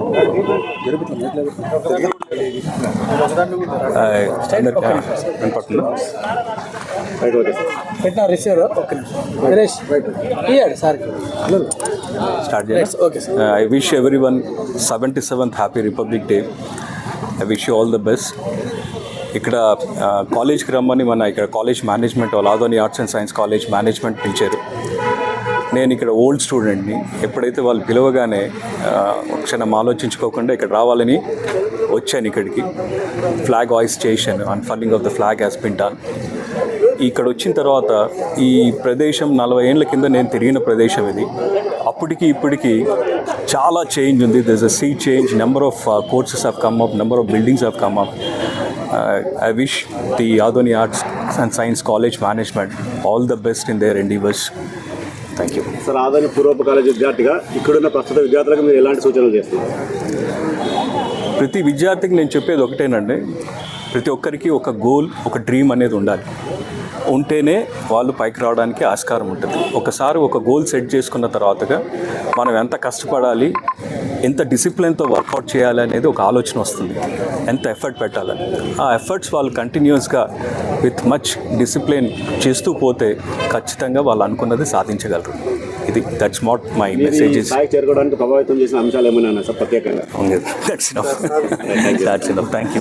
I wish everyone 77th Happy Republic Day. I wish you all the best. ఇక్కడ కాలేజ్కి రమ్మని మన ఇక్కడ కాలేజ్ మేనేజ్మెంట్ వాళ్ళు Adoni arts and science college management పిలిచారు. నేను ఇక్కడ ఓల్డ్ స్టూడెంట్ని. ఎప్పుడైతే వాళ్ళు పిలవగానే క్షణం ఆలోచించుకోకుండా ఇక్కడ రావాలని వచ్చాను ఇక్కడికి. ఫ్లాగ్ హాయిస్ట్ చేశాను. Unfurling of the flag has been done. ఇక్కడ వచ్చిన తర్వాత ఈ ప్రదేశం 40 ఏళ్ళ కింద నేను తిరిగిన ప్రదేశం ఇది. అప్పటికి ఇప్పటికి చాలా చేంజ్ ఉంది. There is a sea change. Number of courses have come up, number of buildings have come up. I wish the Adoni Arts and Science College management all the best in their endeavors. Thank you. Sir, Adoni పూర్వపు college విద్యార్థిగా ఇక్కడున్న ప్రస్తుత విద్యార్థులకు మీరు ఎలాంటి సూచనలు చేస్తున్నారు? ప్రతి విద్యార్థికి నేను చెప్పేది ఒకటేనండి, ప్రతి ఒక్కరికి ఒక గోల్, ఒక డ్రీమ్ అనేది ఉండాలి. ఉంటేనే వాళ్ళు పైకి రావడానికి ఆస్కారం ఉంటుంది. ఒకసారి ఒక గోల్ సెట్ చేసుకున్న తర్వాతగా మనం ఎంత కష్టపడాలి, ఎంత డిసిప్లిన్తో వర్కౌట్ చేయాలి అనేది ఒక ఆలోచన వస్తుంది. ఎంత ఎఫర్ట్ పెట్టాలని, ఆ ఎఫర్ట్స్ వాళ్ళు కంటిన్యూస్గా విత్ మచ్ డిసిప్లిన్ చేస్తూ పోతే ఖచ్చితంగా వాళ్ళు అనుకున్నది సాధించగలరు. ఇది దట్స్ నాట్ మై మెసేజెస్. చేరుకోవడానికి ప్రభావితం చేసిన అంశాలు ఏమైనా ప్రత్యేకంగా? That's enough. Thank you.